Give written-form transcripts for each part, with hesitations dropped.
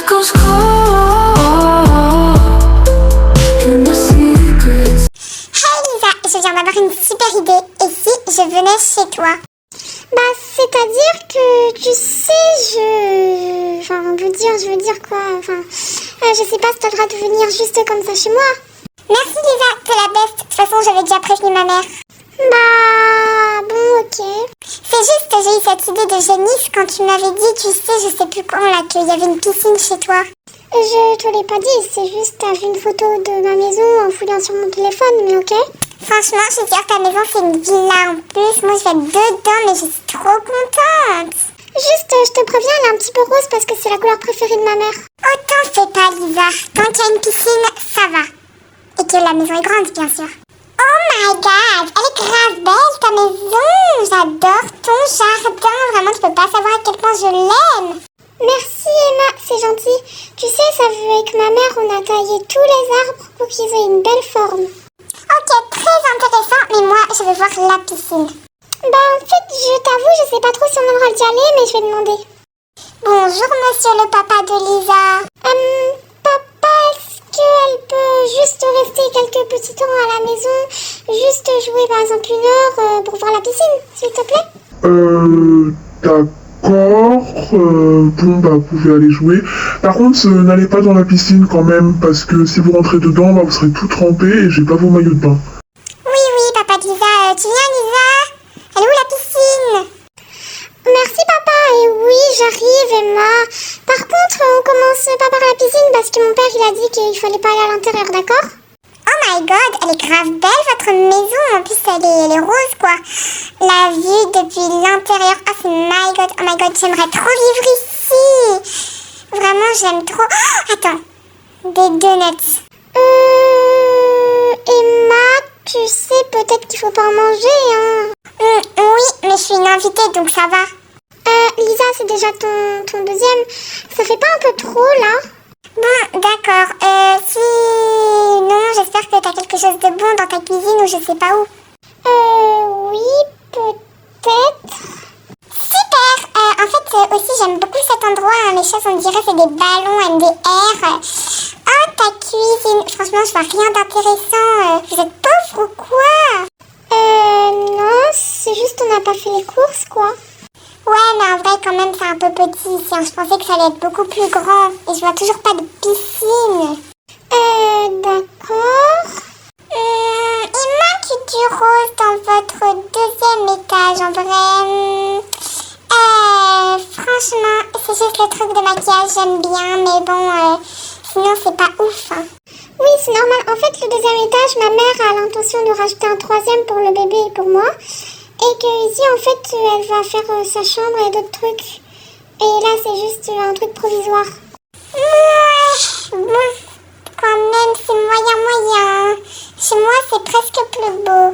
goes cold in the secrets. Hey Lisa, je viens d'avoir une super idée. Et si je venais chez toi? Bah, c'est-à-dire que, tu sais, Enfin, je veux dire quoi? Enfin, je sais pas si t'as le droit de venir juste comme ça chez moi. Merci Lisa, t'es la best. De toute façon, j'avais déjà prévenu ma mère. Bah, bon, ok. C'est juste que j'ai eu cette idée de génie quand tu m'avais dit, tu sais, je sais plus quand là, qu'il y avait une piscine chez toi. Je te l'ai pas dit, c'est juste t'as vu une photo de ma maison en fouillant sur mon téléphone, mais ok. Franchement, je suis sûre que ta maison c'est une villa en plus. Moi je vais être dedans, mais je suis trop contente. Juste, je te préviens, elle est un petit peu rose parce que c'est la couleur préférée de ma mère. Autant fais pas Lisa. Tant qu'il y a une piscine, ça va. Et que la maison est grande, bien sûr. Oh my god, elle est grave belle ta maison. J'adore ton jardin. Vraiment, tu peux pas savoir à quel point je l'aime. Merci Emma, c'est gentil. Tu sais, ça veut avec ma mère, on a taillé tous les arbres pour qu'ils aient une belle forme. Ok, très intéressant, mais moi je veux voir la piscine. Bah en fait, je t'avoue, je sais pas trop si on a le droit d'y aller, mais je vais demander. Bonjour monsieur le papa de Lisa. Papa, est-ce qu'elle peut juste rester quelques petits temps à la maison, juste jouer par exemple 1 heure pour voir la piscine, s'il te plaît? D'accord. Bon, bah, vous pouvez aller jouer. Par contre, n'allez pas dans la piscine quand même, parce que si vous rentrez dedans, bah, vous serez tout trempé et j'ai pas vos maillots de bain. Oui, papa de Lisa. Tu viens Lisa? Elle est où la piscine? Merci papa, et oui, j'arrive Emma. Par contre, on commence pas par la piscine parce que mon père il a dit qu'il fallait pas aller à l'intérieur, d'accord? Oh my god, elle est grave belle votre maison. En plus, elle est rose quoi. La vue depuis l'intérieur. Oh my god, j'aimerais trop vivre ici. Vraiment, j'aime trop. Oh, attends, des donuts. Emma, tu sais peut-être qu'il faut pas en manger, hein? Oui, mais je suis une invitée donc ça va. Lisa, c'est déjà ton deuxième. Ça fait pas un peu trop là? Bon, d'accord. Sinon, j'espère que t'as quelque chose de bon dans ta cuisine ou je sais pas où. Oui, peut-être. Super. En fait, aussi, j'aime beaucoup cet endroit. Hein. Les choses, on dirait, c'est des ballons, MDR. Oh, ta cuisine. Franchement, je vois rien d'intéressant. Vous êtes pauvre ou quoi? Non, c'est juste on n'a pas fait les courses, quoi. Ouais, mais en vrai, quand même, c'est un peu petit ici. Hein. Je pensais que ça allait être beaucoup plus grand. Et je vois toujours pas de piscine. D'accord. Il manque du rose dans votre 2e étage, en vrai. Franchement, c'est juste le truc de maquillage, j'aime bien. Mais bon, sinon, c'est pas ouf. Hein. Oui, c'est normal. En fait, le 2e étage, ma mère a l'intention de rajouter un 3e pour le bébé et pour moi. Et que ici, en fait, elle va faire sa chambre et d'autres trucs. Et là, c'est juste un truc provisoire. Bon, quand même, c'est moyen. Chez moi, c'est presque plus beau.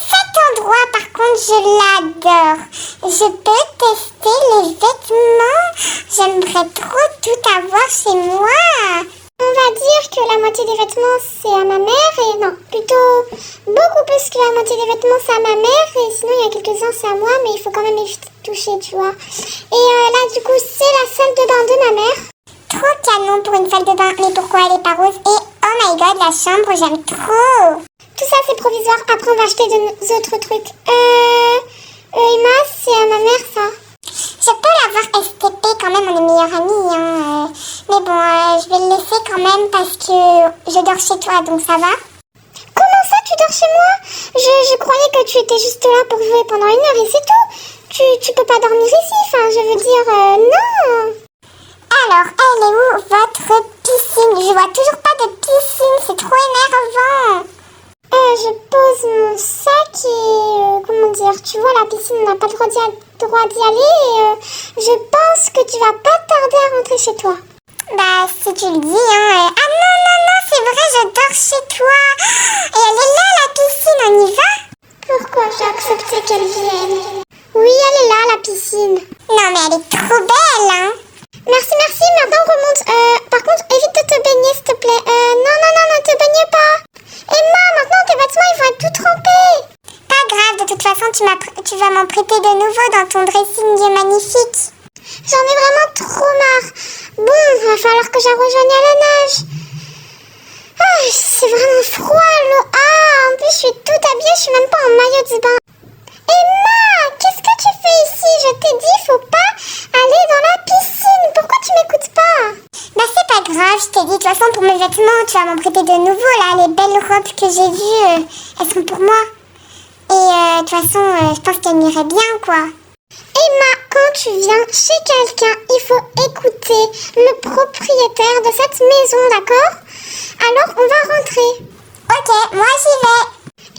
Cet endroit, par contre, je l'adore. Je peux tester les vêtements. J'aimerais trop tout avoir chez moi. On va dire que la moitié des vêtements, c'est à ma mère. Et non, plutôt beaucoup plus que la moitié des vêtements, c'est à ma mère. Et sinon, il y a quelques-uns, c'est à moi. Mais il faut quand même éviter de toucher, tu vois. Et là, du coup, c'est la salle de bain de ma mère. Trop canon pour une salle de bain. Mais pourquoi elle est pas rose? Et oh my god, la chambre, j'aime trop. Tout ça, c'est provisoire. Après, on va acheter d'autres trucs. Emma, c'est à ma mère, ça. Je peux l'avoir STP quand même, on est meilleurs amis. Hein. Mais bon, je vais le laisser quand même parce que je dors chez toi, donc ça va. Comment ça, tu dors chez moi? Je croyais que tu étais juste là pour jouer pendant 1 heure et c'est tout. Tu peux pas dormir ici, enfin, je veux dire, non. Alors, elle est où votre piscine? Je vois toujours pas de piscine, c'est trop énervant. Je pose mon sac et, comment dire, tu vois, la piscine, on n'a pas le droit d'y aller et je pense que tu vas pas tarder à rentrer chez toi. Bah, si tu le dis, hein. Ah non, c'est vrai, je dors chez toi. Et elle est là, la piscine, on y va? Pourquoi j'ai accepté qu'elle vienne? Oui, elle est là, la piscine. Non, mais elle est trop belle, hein. Merci, maintenant on remonte. Par contre, évite de te baigner, s'il te plaît. Non, ne te baigne pas. Emma, maintenant tes vêtements, ils vont être tout trempés. Pas grave, de toute façon, tu vas m'en prêter de nouveau dans ton dressing magnifique. J'en ai vraiment trop marre. falloir que je la rejoigne à la nage. Ah, c'est vraiment froid l'eau. Ah, en plus je suis toute habillée, je suis même pas en maillot de bain. Emma, qu'est-ce que tu fais ici? Je t'ai dit, faut pas aller dans la piscine. Pourquoi tu m'écoutes pas? Bah c'est pas grave, je t'ai dit, de toute façon pour mes vêtements, tu vas m'en prêter de nouveau là, les belles robes que j'ai vues, elles sont pour moi. Et de toute façon, je pense qu'elles m'iraient bien quoi. Emma, quand tu viens chez quelqu'un, il faut écouter le propriétaire de cette maison, d'accord? Alors, on va rentrer. Ok, moi j'y vais.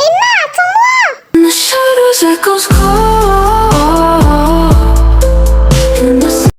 Emma, attends-moi! And the shadows echoes cold.